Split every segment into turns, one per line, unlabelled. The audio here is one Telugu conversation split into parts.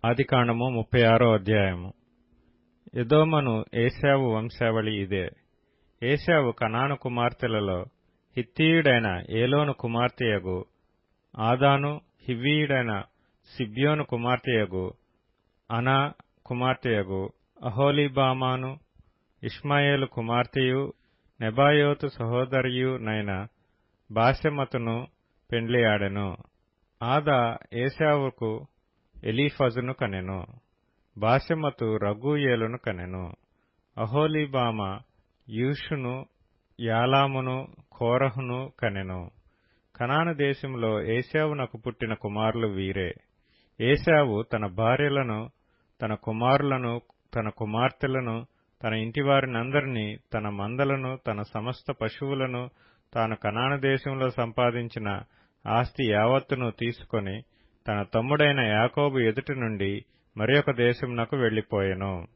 ఆదికాండము 36 అధ్యాయము. ఎదోమను ఏశావు వంశావళి ఇదే. ఏశావు కనాను కుమార్తెలలో హిత్తీయుడైన ఏలోను కుమార్తెయగు ఆదాను, హివ్వీయుడైన సిబ్యోను కుమార్తెయగు అనా కుమార్తెయగు అహోలీబామాను, ఇష్మాయేలు కుమార్తెయు నెబాయోతు సహోదరియు నైన బాశెమతును పెండ్లియాడెను. ఆదా ఏశావుకు ఎలీఫజును కనెను. బాశెమతు రగూయేలును కనెను. అహోలీబామ యూషును, యాలామును, కోరహును కనెను. కనాను దేశంలో ఏశావునకు పుట్టిన కుమారులు వీరే. ఏశావు తన భార్యలను, తన కుమారులను, తన కుమార్తెలను, తన ఇంటివారినందరినీ, తన మందలను, తన సమస్త పశువులను, తాను కనాను దేశంలో సంపాదించిన ఆస్తి యావత్తును తీసుకొని తన తమ్ముడైన యాకోబు ఎదుటి నుండి మరియొక దేశమునకు వెళ్లిపోయెను.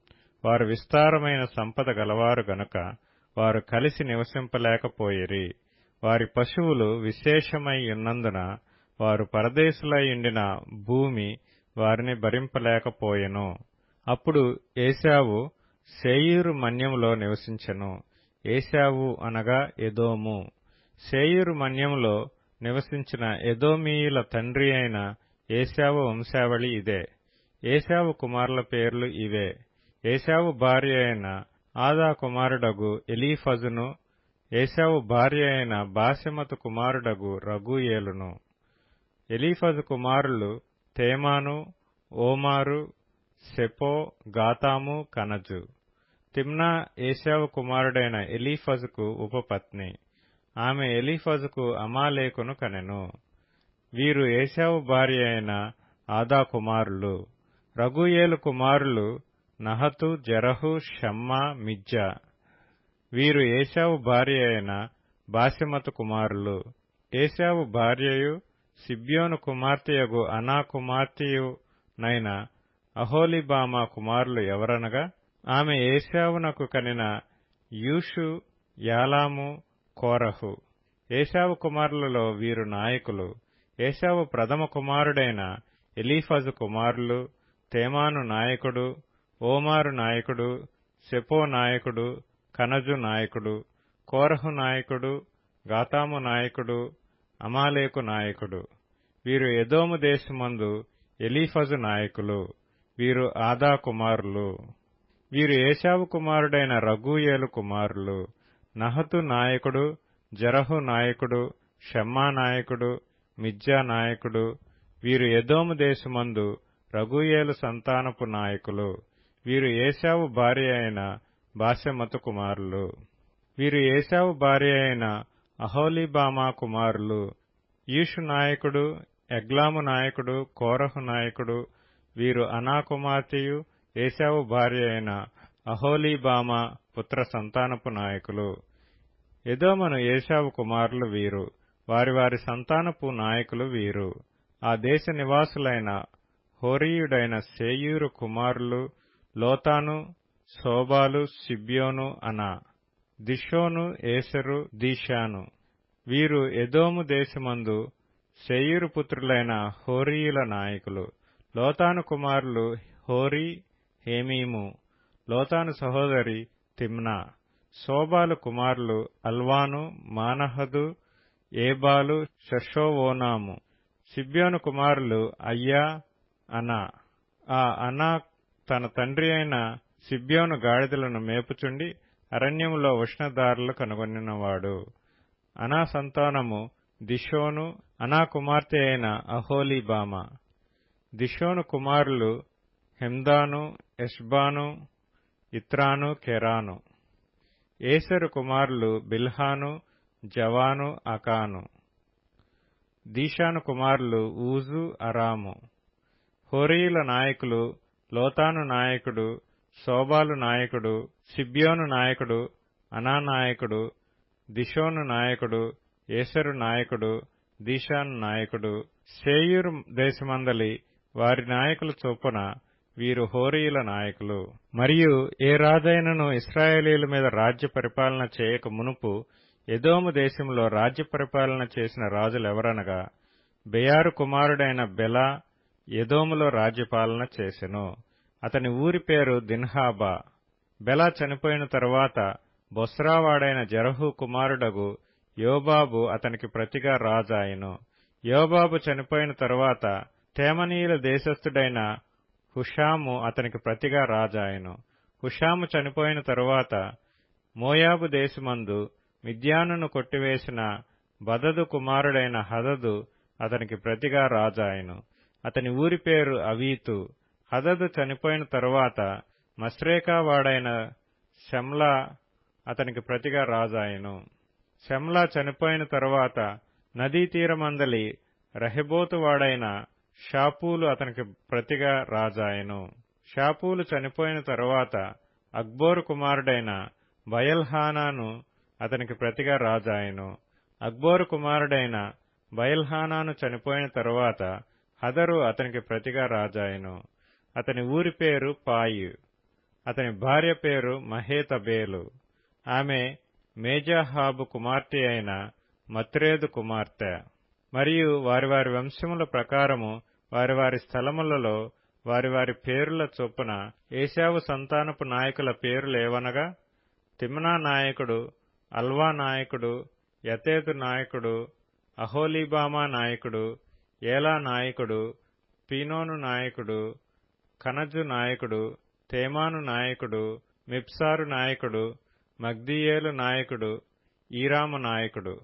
వారు విస్తారమైన సంపద గలవారు గనుక వారు కలిసి నివసింపలేకపోయిరి. వారి పశువులు విశేషమై ఉన్నందున వారు పరదేశులై ఉండిన భూమి వారిని భరింపలేకపోయెను. అప్పుడు ఏశావు శేయీరు మన్యములో నివసించెను. ఏశావు అనగా ఎదోము. శేయీరు మన్యములో నివసించిన ఎదోమీయుల తండ్రి అయిన ఏశావు వంశావళి ఇదే. ఏశావు కుమారుల పేర్లు ఇవే. ఏశావు భార్య అయిన ఆదా కుమారుడగు ఎలీఫజును, ఏశావు భార్య అయిన బాశెమతు కుమారుడగు రగూయేలును. ఎలీఫజు కుమారులు తేమాను, ఓమారు, సెపో, గాతాము, కనజు. తిమ్నా ఏశావు కుమారుడైన ఎలీఫజుకు ఉపపత్ని. ఆమె ఎలీఫజుకు అమాలేకును కనెను. వీరు ఏశావు భార్య అయిన ఆదా కుమారులు. రగూయేలు కుమారులు నహతు, జెరహు, షమ్మా, మిజ్జా. వీరు ఏశావు భార్య అయిన బాశెమతు కుమారులు. ఏశావు భార్యయు సిబ్యోను కుమార్తెయగు అనా కుమార్తెయు నైన అహోలీబామా కుమారులు ఎవరనగా ఆమె ఏశావునకు కనిన యూషు, యాలాము, కోరహు. ఏశావు కుమారులలో వీరు నాయకులు. ఏశావు ప్రథమ కుమారుడైన ఎలీఫజు కుమారులు తేమాను నాయకుడు, ఓమారు నాయకుడు, సెపో నాయకుడు, కనజు నాయకుడు, కోరహు నాయకుడు, గాతాము నాయకుడు, అమాలేకు నాయకుడు. వీరు ఎదోము దేశమందు ఎలీఫజు నాయకులు. వీరు ఆదా కుమారులు. వీరు ఏశావు కుమారుడైన రగూయేలు కుమారులు. నహతు నాయకుడు, జెరహు నాయకుడు, షమ్మా నాయకుడు, మిజ్జా నాయకుడు. వీరు ఎదోము దేశమందు రగూయేలు సంతానపు నాయకులు. వీరు ఏశావు భార్య అయిన బాశెమతు కుమారులు. వీరు ఏశావు భార్య అయిన అహోలీబామా కుమారులు. యూషు నాయకుడు, ఎగ్లాము నాయకుడు, కోరహు నాయకుడు. వీరు అనా కుమార్తెయు ఏశావు భార్య అయిన అహోలీబామా పుత్ర సంతానపు నాయకులు. ఎదోమను ఏశావు కుమారులు వీరు. వారి వారి సంతానపు నాయకులు వీరు. ఆ దేశ నివాసులైన హోరీయుడైన శేయూరు కుమారులు లోతాను, శోబాలు, సిబ్యోను, అనా. దిషోను, ఏసెరు, దీషాను. వీరు ఎదోము దేశమందు శేయూరు పుత్రులైన హోరీయుల నాయకులు. లోతాను కుమారులు హోరీ, హేమీము. లోతాను సహోదరి తిమ్నా. శోబాలు కుమారులు అల్వాను, మానహదు, ఏబాలు, షెషోవోనాము. సిబ్యోను కుమారులు అయ్యా, అనా. ఆ అనా తన తండ్రి అయిన సిబ్యోను గాడిదలను మేపుచుండి అరణ్యములో ఉష్ణదారులు కనుగొనినవాడు. అనా సంతానము దిషోను, అనా కుమార్తె అయిన అహోలీబామ. దిషోను కుమారులు హెమ్దాను, ఎష్బాను, ఇత్రాను, కెరాను. ఏసెరు కుమారులు బిల్హాను, జవాను, అకాను. దీషాను కుమారులు ఊజు, అరాము. హోరీయుల నాయకులు లోతాను నాయకుడు, శోబాలు నాయకుడు, సిబ్యోను నాయకుడు, అనా నాయకుడు, దిషోను నాయకుడు, ఏసెరు నాయకుడు, దీషాను నాయకుడు. శేయూరు దేశమందలి వారి నాయకుల చొప్పున వీరు హోరీయుల నాయకులు. మరియు ఏ రాజైనను ఇశ్రాయేలీయుల మీద రాజ్య పరిపాలన చేయక మునుపు ఎదోము దేశంలో రాజ్య పరిపాలన చేసిన రాజులెవరనగా బెయారు కుమారుడైన బెల, ఎదోములో రాజ్యపాలన చేసెను. అతని ఊరి పేరు దిన్హాబా. బెల చనిపోయిన తరువాత బొస్రావాడైన జెరహు కుమారుడగు యోబాబు అతనికి ప్రతిగా రాజాయెను. యోబాబు చనిపోయిన తరువాత తేమనీయుల దేశస్థుడైన హుషాము అతనికి ప్రతిగా రాజాయెను. హుషాము చనిపోయిన తరువాత మోయాబు దేశమందు మిద్యానును కొట్టివేసిన బదదు కుమారుడైన హదదు అతనికి ప్రతిగా రాజాయెను. అతని ఊరి పేరు అవీతు. హదదు చనిపోయిన తరువాత మశ్రేకావాడైన షమ్లా అతనికి ప్రతిగా రాజాయెను. షమ్లా చనిపోయిన తరువాత నదీతీరమందలి రహెబోతువాడైన షాపూలు అతనికి ప్రతిగా రాజాయెను. షాపూలు చనిపోయిన తరువాత అక్బోరు కుమారుడైన బయల్హానాను అతనికి ప్రతిగా రాజాయెను. అక్బోరు కుమారుడైన బయల్హానాను చనిపోయిన తరువాత హదరు అతనికి ప్రతిగా రాజాయెను. అతని ఊరి పేరు పాయు. అతని భార్య పేరు మహేతబేలు. ఆమె మేజాహాబు కుమార్తె అయిన మత్రేదు కుమార్తె. మరియు వారి వారి వంశముల ప్రకారము వారి వారి స్థలములలో వారి వారి పేరుల చొప్పున ఏశావు సంతానపు నాయకుల పేరులేవనగా తిమ్నా నాయకుడు, అల్వా నాయకుడు, యతేతు నాయకుడు, అహోలీబామా నాయకుడు, ఏలా నాయకుడు, పీనోను నాయకుడు, కనజు నాయకుడు, తేమాను నాయకుడు, మిప్సారు నాయకుడు, మగ్దీయేలు నాయకుడు, ఈరాము నాయకుడు.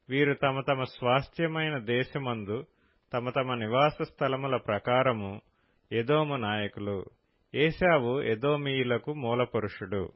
వీరు తమ తమ స్వాస్థ్యమైన దేశమందు తమ తమ నివాస స్థలముల ప్రకారము ఎదోము నాయకులు. ఏశావు ఎదోమీయులకు మూలపురుషుడు.